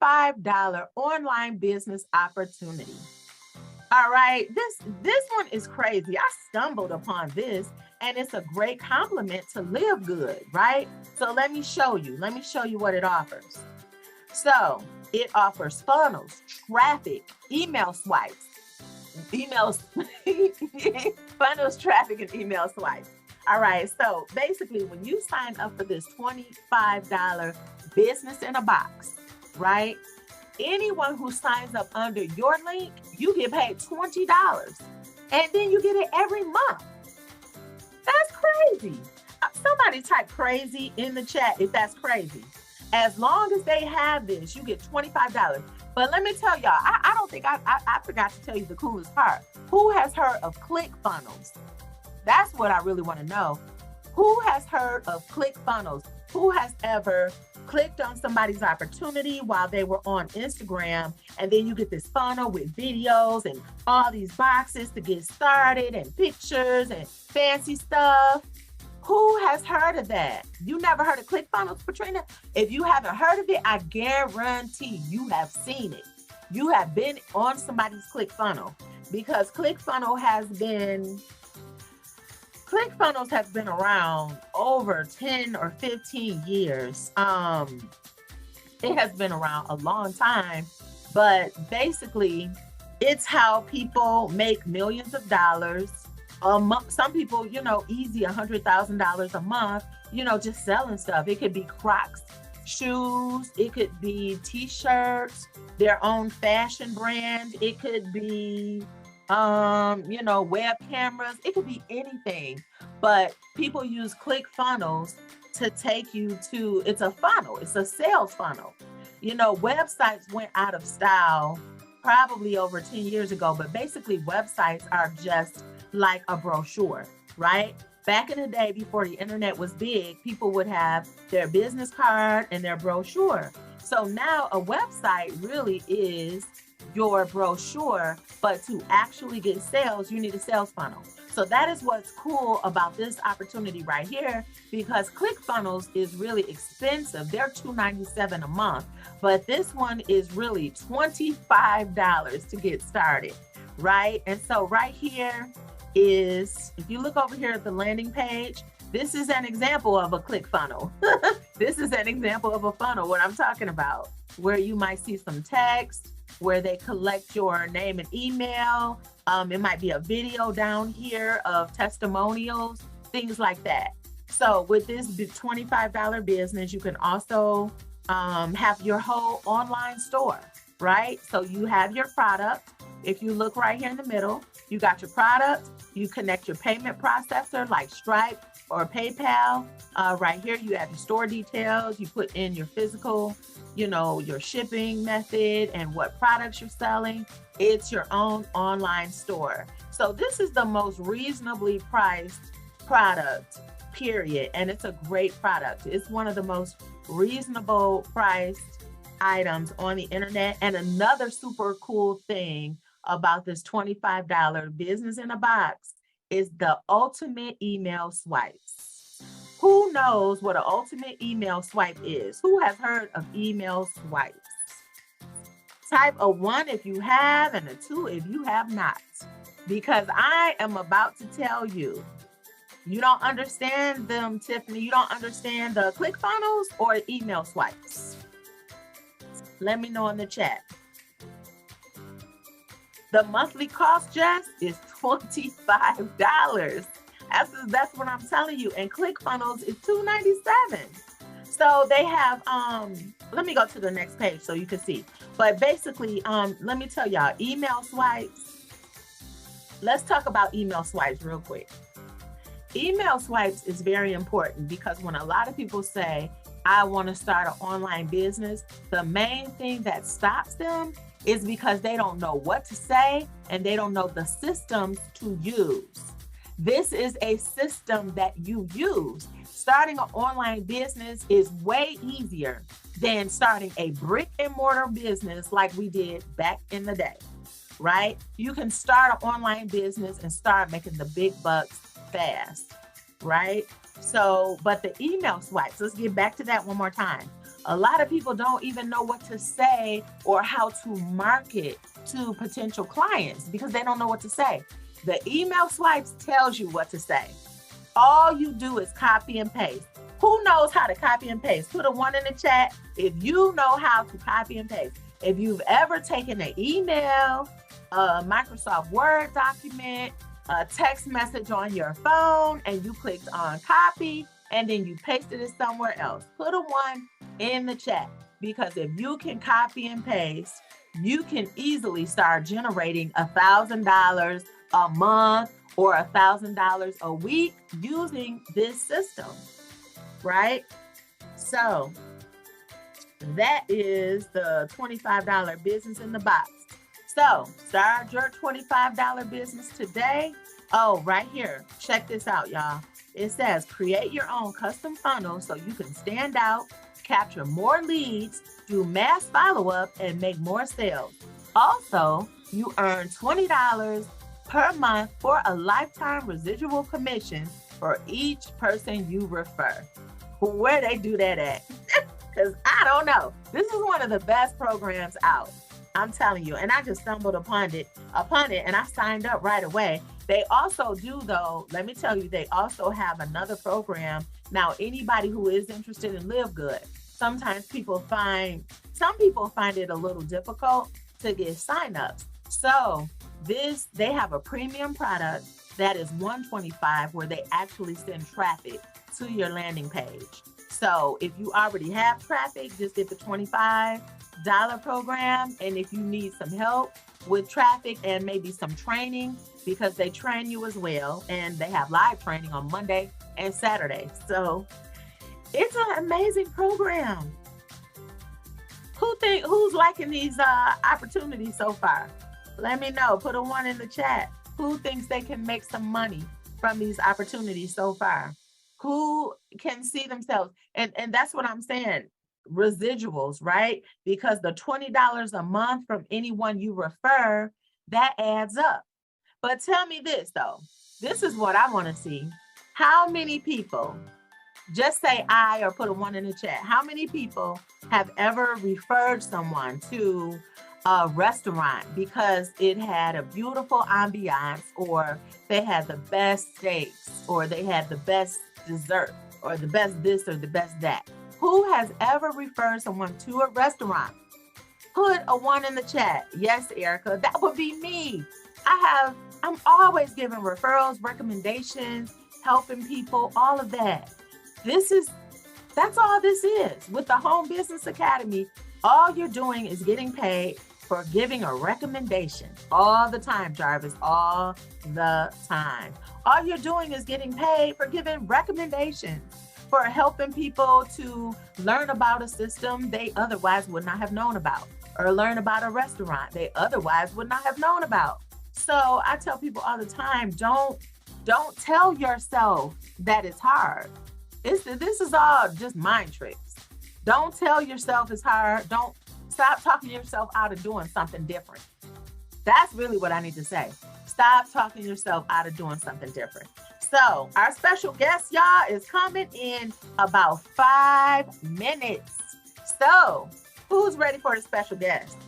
$25 online business opportunity. All right, this one is crazy. I stumbled upon this and it's a great compliment to Live Good, right? So let me show you. Let me show you what it offers. So it offers funnels, traffic, email swipes, emails, funnels, traffic, and email swipes. All right. So basically, when you sign up for this $25 business in a box, right? Anyone who signs up under your link, you get paid $20. And then you get it every month. That's crazy. Somebody type crazy in the chat if that's crazy. As long as they have this, you get $25. But let me tell y'all, I don't think I forgot to tell you the coolest part. Who has heard of ClickFunnels? That's what I really want to know. Who has heard of ClickFunnels? Who has ever clicked on somebody's opportunity while they were on Instagram, and then you get this funnel with videos and all these boxes to get started and pictures and fancy stuff? Who has heard of that? You never heard of ClickFunnels, Patrina? If you haven't heard of it, I guarantee you have seen it. You have been on somebody's ClickFunnel, because ClickFunnels has been around over 10 or 15 years. It has been around a long time, but basically it's how people make millions of dollars a month. Some people, easy $100,000 a month, just selling stuff. It could be Crocs shoes, it could be t-shirts, their own fashion brand, it could be web cameras, it could be anything. But people use ClickFunnels to take you to, it's a funnel, it's a sales funnel. Websites went out of style probably over 10 years ago, but basically websites are just like a brochure, right? Back in the day, before the internet was big, people would have their business card and their brochure. So now a website really is your brochure, but to actually get sales, you need a sales funnel. So that is what's cool about this opportunity right here, because ClickFunnels is really expensive. They're $297 a month, but this one is really $25 to get started, right? And so right here is, if you look over here at the landing page, this is an example of a ClickFunnel. This is an example of a funnel, what I'm talking about, where you might see some text, where they collect your name and email. It might be a video down here of testimonials, things like that. So with this $25 business, you can also have your whole online store, right? So you have your product. If you look right here in the middle, you got your product, you connect your payment processor like Stripe or PayPal. Right here, you have your store details, you put in your physical, your shipping method and what products you're selling. It's your own online store. So this is the most reasonably priced product, period. And it's a great product. It's one of the most reasonable priced items on the internet. And another super cool thing about this $25 business in a box is the ultimate email swipes. Who knows what an ultimate email swipe is? Who has heard of email swipes? Type a 1 if you have and a 2 if you have not, because I am about to tell you. You don't understand them, Tiffany. You don't understand the ClickFunnels or email swipes. Let me know in the chat. The monthly cost, Jess, is $25. That's what I'm telling you. And ClickFunnels is $297. So they have, let me go to the next page so you can see. But basically, let me tell y'all, email swipes. Let's talk about email swipes real quick. Email swipes is very important, because when a lot of people say, I want to start an online business, the main thing that stops them is because they don't know what to say and they don't know the systems to use. This is a system that you use. Starting an online business is way easier than starting a brick and mortar business like we did back in the day, right? You can start an online business and start making the big bucks fast, right? So, but the email swipes, let's get back to that one more time. A lot of people don't even know what to say or how to market to potential clients because they don't know what to say. The email swipes tells you what to say. All you do is copy and paste. Who knows how to copy and paste? Put a 1 in the chat if you know how to copy and paste. If you've ever taken an email, a Microsoft Word document, a text message on your phone, and you clicked on copy, and then you pasted it somewhere else, put a 1 in the chat, because if you can copy and paste, you can easily start generating $1,000 a month or $1,000 a week using this system, right? So that is the $25 business in the box. So start your $25 business today. Oh, right here. Check this out, y'all. It says create your own custom funnel so you can stand out, capture more leads, do mass follow-up, and make more sales. Also, you earn $20 per month for a lifetime residual commission for each person you refer. Where they do that at? Because I don't know. This is one of the best programs out. I'm telling you. And I just stumbled upon it and I signed up right away. They also do, though, let me tell you, they also have another program. Now, anybody who is interested in Live Good, sometimes some people find it a little difficult to get signups. So they have a premium product that is $125 where they actually send traffic to your landing page. So if you already have traffic, just get the $25 program. And if you need some help with traffic and maybe some training, because they train you as well, and they have live training on Monday and Saturday. So it's an amazing program. Who's liking these opportunities so far? Let me know. Put a 1 in the chat. Who thinks they can make some money from these opportunities so far? Who can see themselves? And that's what I'm saying. Residuals, right? Because the $20 a month from anyone you refer, that adds up. But tell me this, though. This is what I want to see. How many people, just say I or put a 1 in the chat, how many people have ever referred someone to a restaurant because it had a beautiful ambiance, or they had the best steaks, or they had the best dessert, or the best this or the best that? Who has ever referred someone to a restaurant? Put a 1 in the chat. Yes, Erica, that would be me. I'm always giving referrals, recommendations, helping people, all of that. That's all this is. With the Home Business Academy, all you're doing is getting paid for giving a recommendation all the time, Jarvis, all the time. All you're doing is getting paid for giving recommendations, for helping people to learn about a system they otherwise would not have known about, or learn about a restaurant they otherwise would not have known about. So I tell people all the time, don't tell yourself that it's hard. This is all just mind tricks. Don't tell yourself it's hard. Don't stop talking yourself out of doing something different. That's really what I need to say. Stop talking yourself out of doing something different. So our special guest, y'all, is coming in about 5 minutes. So who's ready for the special guest?